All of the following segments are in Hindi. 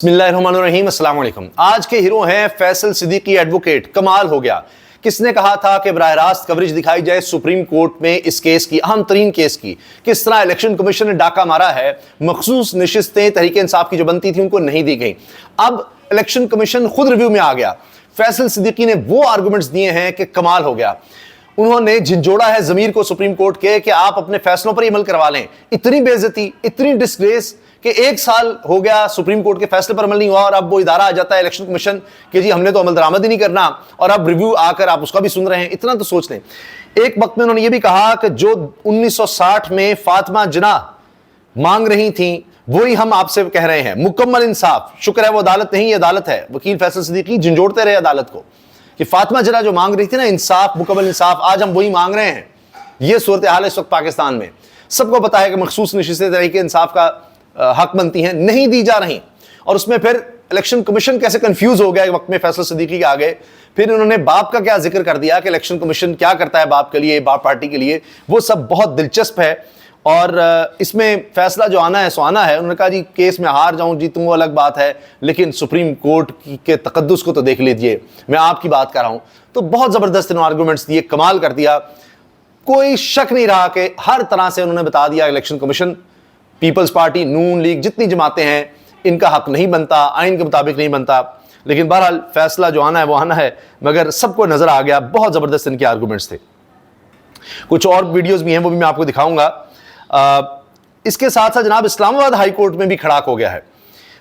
बिस्मिल्लाहिर्रहमानिर्रहीम, अस्सलाम वालेकुम। आज के हीरो हैं फैसल सिद्दीकी एडवोकेट। कमाल हो गया। किसने कहा था कि बराह रास्त कवरेज दिखाई जाए सुप्रीम कोर्ट में इस केस की, अहम तरीन केस की, किस तरह इलेक्शन कमीशन ने डाका मारा है। मखसूस नशिस्तें तहरीक इंसाफ की जो बनती थी उनको नहीं दी गई। अब इलेक्शन कमीशन खुद रिव्यू में आ गया। फैसल सिद्दीकी ने वो आर्गूमेंट्स दिए हैं कि कमाल हो गया। उन्होंने झिंझोड़ा है जमीर को सुप्रीम कोर्ट के कि आप अपने फैसलों पर ही अमल करवा लें। इतनी बेइज्जती, इतनी डिस्ग्रेस कि 1 साल हो गया सुप्रीम कोर्ट के फैसले पर अमल नहीं हुआ और अब वो इदारा आ जाता है इलेक्शन कमीशन कि जी हमने तो अमल दरामद ही नहीं करना, और अब रिव्यू आकर आप उसका भी सुन रहे हैं। इतना तो सोच लें। एक वक्त में उन्होंने ये भी कहा कि जो 1960 में फातिमा जिन्ना मांग रही थी वही हम आपसे कह रहे हैं, मुकम्मल इंसाफ। शुक्र है वो अदालत नहीं, ये अदालत है। वकील फैसल सिद्दीकी झंझोड़ते रहे अदालत को कि फातिमा जिन्ना जो मांग रही थी ना, इंसाफ, मुकम्मल इंसाफ, आज हम वही मांग रहे हैं। ये सूरत हाल है इस वक्त पाकिस्तान में। सबको पता है कि मखसूस नशिस्तें तरीके इंसाफ का हक बनती हैं, नहीं दी जा रही। और उसमें फिर इलेक्शन कमीशन कैसे कंफ्यूज हो गया एक वक्त में फैसल सिद्दीकी के आगे। फिर उन्होंने बाप का क्या जिक्र कर दिया कि इलेक्शन कमीशन क्या करता है बाप के लिए, बाप पार्टी के लिए। वो सब बहुत दिलचस्प है और इसमें फैसला जो आना है सो आना है। उन्होंने कहा जी केस में हार जाऊं जी तुम वो अलग बात है, लेकिन सुप्रीम कोर्ट के तकद्दुस को तो देख लीजिए, मैं आपकी बात कर रहा हूं। तो बहुत जबरदस्त इन्होंने आर्गूमेंट्स दिए, कमाल कर दिया। कोई शक नहीं रहा कि हर तरह से उन्होंने बता दिया इलेक्शन कमीशन, पीपल्स पार्टी, नून लीग, जितनी जमातें हैं, इनका हक नहीं बनता, आइन के मुताबिक नहीं बनता। लेकिन बहरहाल फैसला जो आना है वो आना है। मगर सबको नजर आ गया, बहुत जबरदस्त इनके आर्गूमेंट्स थे। कुछ और वीडियोस भी हैं, वो भी मैं आपको दिखाऊंगा। इसके साथ साथ जनाब इस्लामाबाद हाई कोर्ट में भी खड़ाक हो गया है,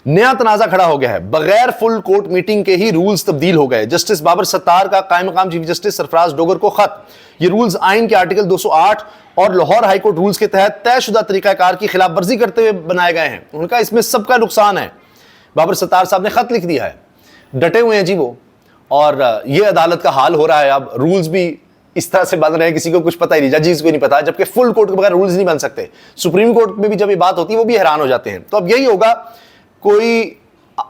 नया तनाजा खड़ा हो गया है। बगैर फुल कोर्ट मीटिंग के ही रूल्स तब्दील हो गए। जस्टिस बाबर सत्तार का कायम मकाम चीफ जस्टिस सरफराज डोगर को खत। ये रूल्स आइन के आर्टिकल 208 और लाहौर हाई कोर्ट रूल्स के तहत तयशुदा तरीकाकार की खिलाफ वर्जी करते हुए बनाए गए हैं। उनका इसमें सबका नुकसान है। बाबर सत्तार साहब ने खत लिख दिया है, डटे हुए हैं जी वो। और ये अदालत का हाल हो रहा है। अब रूल्स भी इस तरह से बन रहे हैं, किसी को कुछ पता ही नहीं, जजेस को नहीं पता, जबकि फुल कोर्ट के बगैर रूल्स नहीं बन सकते। सुप्रीम कोर्ट में भी जब ये बात होती है वो भी हैरान हो जाते हैं। तो अब यही होगा, कोई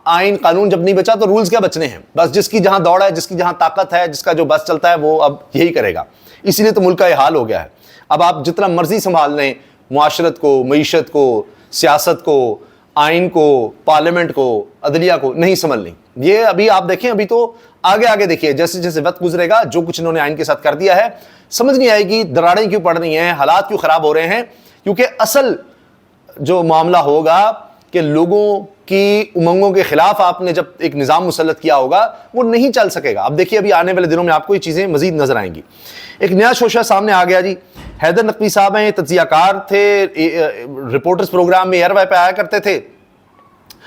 आइन कानून जब नहीं बचा तो रूल्स क्या बचने हैं। बस जिसकी जहां दौड़ है, जिसकी जहां ताकत है, जिसका जो बस चलता है वो अब यही करेगा। इसीलिए तो मुल्क का यह हाल हो गया है। अब आप जितना मर्जी संभाल लें, मुआशरत को, मईशत को, सियासत को, आइन को, पार्लियामेंट को, अदलिया को नहीं संभल लें। ये अभी आप देखें, अभी तो आगे आगे देखिए, जैसे जैसे वक्त गुजरेगा, जो कुछ इन्होंने आइन के साथ कर दिया है समझ नहीं आएगी। दरारें क्यों पड़ रही हैं, हालात क्यों खराब हो रहे हैं, क्योंकि असल जो मामला होगा कि लोगों की उमंगों के खिलाफ आपने जब एक निज़ाम मुसल्लत किया होगा वो नहीं चल सकेगा। अब देखिए अभी आने वाले दिनों में आपको ये चीज़ें मजीद नजर आएंगी। एक नया शोशा सामने आ गया जी। हैदर नकवी साहब हैं, तज्जियाकार थे, रिपोर्टर्स प्रोग्राम में एयरवाई पे आया करते थे।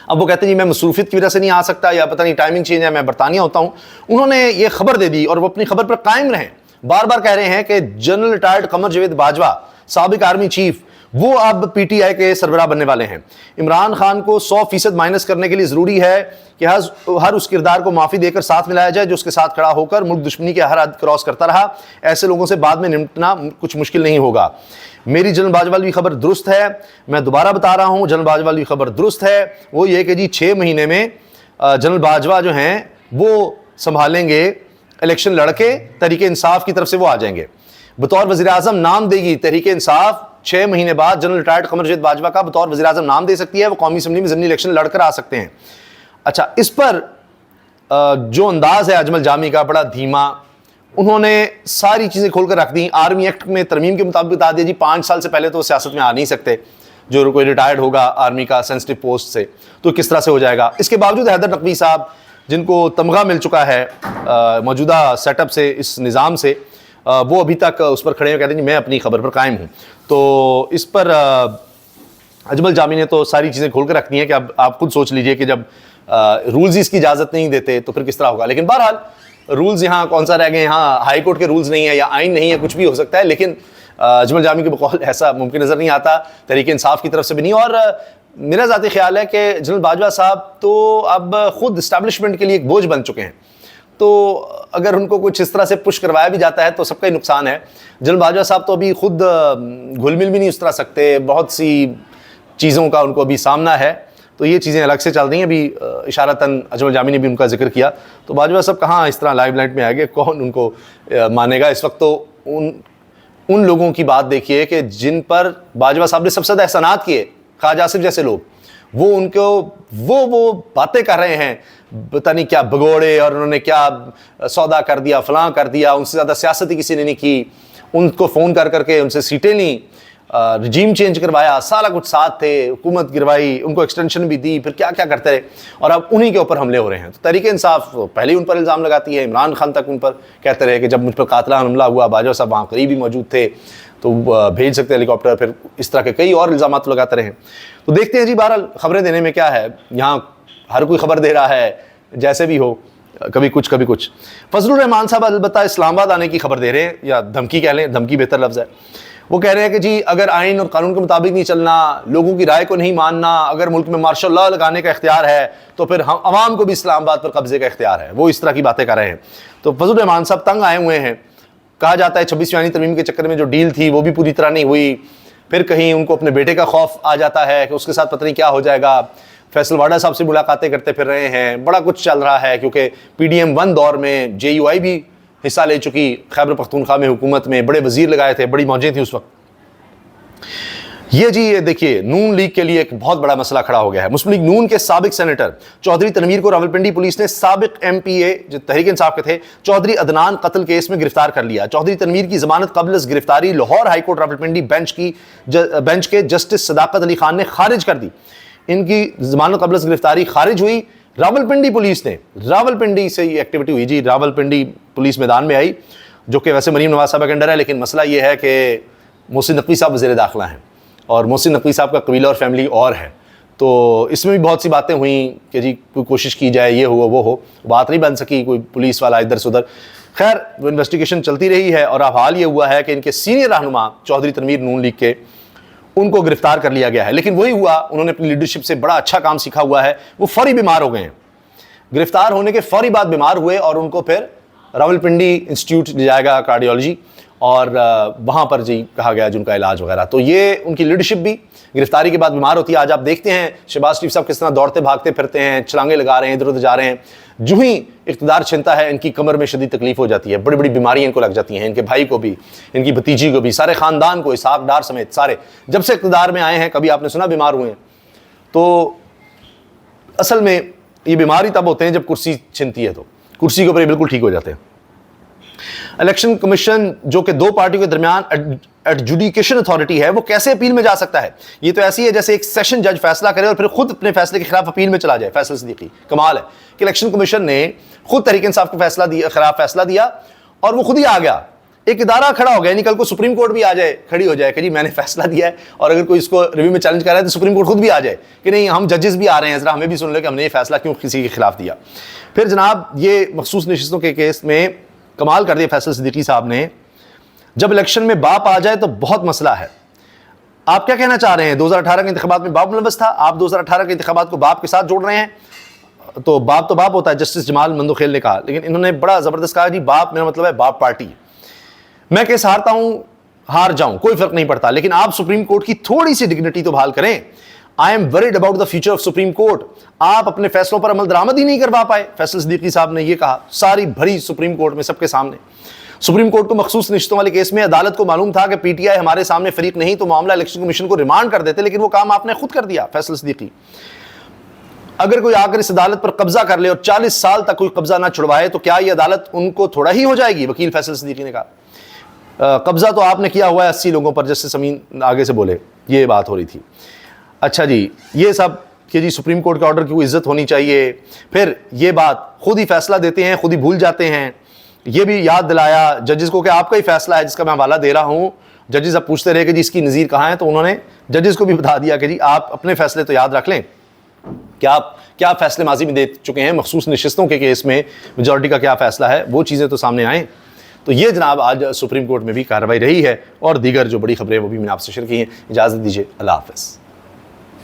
अब वो कहते हैं जी मैं मसरूफियत की वजह से नहीं आ सकता, या पता नहीं टाइमिंग चेंज है, मैं बरतानिया होता हूँ। उन्होंने ये खबर दे दी और वो अपनी खबर पर कायम रहें। बार बार कह रहे हैं कि जनरल रिटायर्ड कमर जावेद बाजवा, साबिक आर्मी चीफ, वो अब पीटीआई के सरबराह बनने वाले हैं। इमरान खान को 100% माइनस करने के लिए जरूरी है कि हर उस किरदार को माफी देकर साथ मिलाया जाए जो उसके साथ खड़ा होकर मुल्क दुश्मनी के हर हद क्रॉस करता रहा। ऐसे लोगों से बाद में निपटना कुछ मुश्किल नहीं होगा। मेरी जनरल बाजवा वाली खबर दुरुस्त है, मैं दोबारा बता रहा हूं, जनरल बाजवा वाली खबर दुरुस्त है। वो ये कि जी 6 महीने में जनरल बाजवा जो हैं वो संभालेंगे इलेक्शन लड़के, तहरीक इंसाफ की तरफ से वो आ जाएंगे बतौर वज़ीर आज़म। नाम देगी तहरीक इंसाफ 6 महीने बाद जनरल रिटायर्ड कमर जावेद बाजवा का बतौर वज़ीर आज़म नाम दे सकती है। वो कौमी असम्बली में ज़मीनी इलेक्शन लड़कर आ सकते हैं। अच्छा, इस पर जो अंदाज है अजमल जामी का बड़ा धीमा, उन्होंने सारी चीज़ें खोल कर रख दी। आर्मी एक्ट में तरमीम के मुताबिक बता दिया जी 5 साल से पहले तो सियासत में आ नहीं सकते, जो कोई रिटायर्ड होगा आर्मी का सेंसिटिव पोस्ट से, तो किस तरह से हो जाएगा। इसके बावजूद हैदर नकवी साहब, जिनको तमगा मिल चुका है मौजूदा सेटअप से, इस निज़ाम से, वो अभी तक उस पर खड़े हैं, कहते हैं मैं अपनी खबर पर कायम हूँ। तो इस पर अजमल जामी ने तो सारी चीज़ें खोल कर रख दी हैं कि अब आप खुद सोच लीजिए कि जब रूल्स ही इसकी इजाज़त नहीं देते तो फिर किस तरह होगा। लेकिन बहरहाल रूल्स यहाँ कौन सा रह गए, यहाँ हाई कोर्ट के रूल्स नहीं है या आइन नहीं है, कुछ भी हो सकता है। लेकिन अजमल जामी के बकौल ऐसा मुमकिन नज़र नहीं आता, तहरीक इंसाफ की तरफ से भी नहीं। और मेरा ज़ाती ख्याल है कि जनरल बाजवा साहब तो अब खुद इस्टेब्लिशमेंट के लिए एक बोझ बन चुके हैं। तो अगर उनको कुछ इस तरह से पुश करवाया भी जाता है तो सबका ही नुकसान है। जनरल बाजवा साहब तो अभी खुद घुल मिल भी नहीं उतरा सकते, बहुत सी चीज़ों का उनको अभी सामना है। तो ये चीज़ें अलग से चल रही हैं। अभी इशारतन अजमल जामी ने भी उनका जिक्र किया। तो बाजवा साहब कहाँ इस तरह लाइमलाइट में आएंगे, कौन उनको मानेगा इस वक्त। तो उन लोगों की बात देखिए कि जिन पर बाजवा साहब ने सबसे ज़्यादा एहसानात किए, ख्वाजा आसिफ जैसे लोग, वो उनको वो बातें कर रहे हैं, पता नहीं क्या भगोड़े और उन्होंने क्या सौदा कर दिया, फलां कर दिया, उनसे ज़्यादा सियासत ही किसी ने नहीं की, उनको फ़ोन कर करके उनसे सीटें ली, रिजीम चेंज करवाया, सारा कुछ साथ थे, हुकूमत गिरवाई, उनको एक्सटेंशन भी दी, फिर क्या क्या करते रहे, और अब उन्हीं के ऊपर हमले हो रहे हैं। तो तहरीक इंसाफ पहले ही उन पर इल्ज़ाम लगाती है, इमरान खान तक उन पर कहते रहे कि जब मुझ पर कातलाना हमला हुआ, बाजवा साहब वहाँ करीब ही मौजूद थे, तो भेज सकते हेलीकॉप्टर, फिर इस तरह के कई और इल्ज़ाम तो लगाते रहे। तो देखते हैं जी, बहरहाल खबरें देने में क्या है, यहाँ हर कोई खबर दे रहा है, जैसे भी हो, कभी कुछ कभी कुछ। फजलुर रहमान साहब अलबत्ता इस्लामाबाद आने की खबर दे रहे हैं, या धमकी कह लें, धमकी बेहतर लफ्ज़ है। वो कह रहे हैं कि जी अगर आइन और कानून के मुताबिक नहीं चलना, लोगों की राय को नहीं मानना, अगर मुल्क में मार्शल लॉ लगाने का इख्तियार है तो फिर हम अवाम को भी इस्लामाबाद पर कब्जे का इख्तियार है। वो इस तरह की बातें कर रहे हैं। तो फजलुर रहमान साहब तंग आए हुए हैं। कहा जाता है 26वीं आईनी तरमीम के चक्कर में जो डील थी वो भी पूरी तरह नहीं हुई, फिर कहीं उनको अपने बेटे का खौफ आ जाता है कि उसके साथ पता नहीं क्या हो जाएगा, फैसल वाडा साहब से मुलाकातें करते फिर रहे हैं, बड़ा कुछ चल रहा है, क्योंकि PDM 1 दौर में JUI भी हिस्सा ले चुकी, खैबर पख्तूनख्वा में हुकूमत में बड़े वजीर लगाए थे, बड़ी मौजें थी उस वक्त। ये जी ये देखिए नून लीग के लिए एक बहुत बड़ा मसला खड़ा हो गया है। मुस्लिम लीग नून के साबिक सेनेटर चौधरी तनवीर को रावलपिंडी पुलिस ने साबिक MPA जो तहरीक इंसाफ के थे चौधरी अदनान कत्ल केस में गिरफ्तार कर लिया। चौधरी तनवीर की जमानत कबल गिरफ्तारी लाहौर हाईकोर्ट रावलपिंडी बेंच के जस्टिस सदाकत अली खान ने खारिज कर दी। इनकी जमानत कबल गिरफ्तारी खारिज हुई। रावलपिंडी पुलिस ने, रावलपिंडी से ये एक्टिविटी हुई जी, रावलपिंडी पुलिस मैदान में आई, जो कि वैसे मरीम नवाज साहब के अंडर है, लेकिन मसला ये है कि मोहसिन नकवी साहब वज़ीर दाखिला हैं और मोहसिन नकवी साहब का कबीला और फैमिली और है, तो इसमें भी बहुत सी बातें हुई कि जी कोई कोशिश की जाए, ये हो वो हो, बात नहीं बन सकी, कोई पुलिस वाला इधर से उधर। खैर वो इन्वेस्टिगेशन चलती रही है और अब हाल ये हुआ है कि इनके सीनियर रहनुमा चौधरी तनवीर नून लीग के, उनको गिरफ्तार कर लिया गया है। लेकिन वही हुआ, उन्होंने अपनी लीडरशिप से बड़ा अच्छा काम सीखा हुआ है, वो फौरी बीमार हो गए हैं, गिरफ्तार होने के फौरी बाद बीमार हुए और उनको फिर रावलपिंडी इंस्टीट्यूट ले जाएगा कार्डियोलॉजी, और वहाँ पर जी कहा गया जिनका इलाज वगैरह। तो ये उनकी लीडरशिप भी गिरफ्तारी के बाद बीमार होती है। आज आप देखते हैं शहबाज शरीफ साहब किस तरह दौड़ते भागते फिरते हैं, छलांगे लगा रहे हैं, इधर उधर जा रहे हैं। जो ही इक़्तिदार छिनता है इनकी कमर में शदीद तकलीफ हो जाती है, बड़ी बड़ी बीमारियाँ इनको लग जाती हैं, इनके भाई को भी, इनकी भतीजी को भी, सारे ख़ानदान को, इसहाक डार समेत सारे, जब से इक़्तिदार में आए हैं कभी आपने सुना बीमार हुए हैं? तो असल में ये बीमारी तब होते हैं जब कुर्सी छिनती है, तो कुर्सी के ऊपर बिल्कुल ठीक हो जाते हैं। इलेक्शन कमीशन जो कि दो पार्टियों के दरमियान एडजुडिकेशन अथॉरिटी है, वो कैसे अपील में जा सकता है? ये तो ऐसी है जैसे एक सेशन जज फैसला करे और फिर खुद अपने फैसले के खिलाफ अपील में चला जाए। फैसल सिद्दीकी, कमाल है कि इलेक्शन कमीशन ने खुद तहरीक इंसाफ को खिलाफ फैसला दिया और वो खुद ही आ गया, एक इदारा खड़ा हो गया। यानी कल को सुप्रीम कोर्ट भी आ जाए, खड़ी हो जाए कि जी मैंने फैसला दिया है, और अगर कोई इसको रिव्यू में चैलेंज कर रहा है तो सुप्रीम कोर्ट खुद भी आ जाए कि नहीं हम जजेस भी आ रहे हैं, जरा हमें भी सुन लो कि हमने ये फैसला क्यों किसी के खिलाफ दिया। फिर जनाब ये मखसूस नशिस्तों के केस में कमाल कर दिया फैसल सिद्दीकी साहब ने, जब इलेक्शन में बाप आ जाए तो बहुत मसला है। आप क्या कहना चाह रहे हैं? 2018 के इंतखाबात में बाप मुलव्वस था, आप 2018 के इंतखाबात को बाप के साथ जोड़ रहे हैं, तो बाप होता है, जस्टिस जमाल मंदोखेल ने कहा। लेकिन इन्होंने बड़ा जबरदस्त कहा जी बाप मेरा मतलब है बाप पार्टी। मैं केस हारता हूं, हार जाऊं, कोई फर्क नहीं पड़ता, लेकिन आप सुप्रीम कोर्ट की थोड़ी सी डिग्निटी तो बहाल करें। I am worried about the future of supreme court. आप अपने फैसलों पर अमल दरामद ही नहीं करवा पाए। फैसल सिद्दीकी साहब ने यह कहा सारी भरी सुप्रीम कोर्ट में, सबके सामने। सुप्रीम कोर्ट को मखसूस नशिस्तों वाले केस में अदालत को मालूम था कि PTI हमारे सामने फरीक नहीं तो मामला इलेक्शन कमीशन को रिमांड कर देते, लेकिन वो काम आपने खुद कर दिया फैसल सिद्दीकी। अगर कोई आकर इस अदालत पर कब्जा कर ले और 40 साल तक कोई कब्जा ना छुड़वाए तो क्या यह अदालत उनको थोड़ा ही हो जाएगी? वकील फैसल सिद्दीकी ने कहा कब्जा तो आपने किया हुआ है 80 लोगों पर, जस्टिस अमीन आगे से बोले, ये बात हो रही थी। अच्छा जी, ये सब कि जी सुप्रीम कोर्ट के ऑर्डर की कोई इज्जत होनी चाहिए, फिर ये बात खुद ही फैसला देते हैं, खुद ही भूल जाते हैं। ये भी याद दिलाया जजेस को कि आपका ही फैसला है जिसका मैं हवाला दे रहा हूँ। जजेस अब पूछते रहे कि जी इसकी नज़ीर कहाँ है, तो उन्होंने जजेस को भी बता दिया कि जी आप अपने फैसले तो याद रख लें, क्या फैसले माजी में दे चुके हैं, मखसूस नशिस्तों के केस में मेजॉरिटी का क्या फैसला है, वो चीज़ें तो सामने आएँ। तो ये जनाब आज सुप्रीम कोर्ट में भी कार्रवाई रही है, और दीगर जो बड़ी खबरें वो भी मैंने आपसे शेयर की हैं। इजाज़त दीजिए, अल्लाह हाफ़िज़।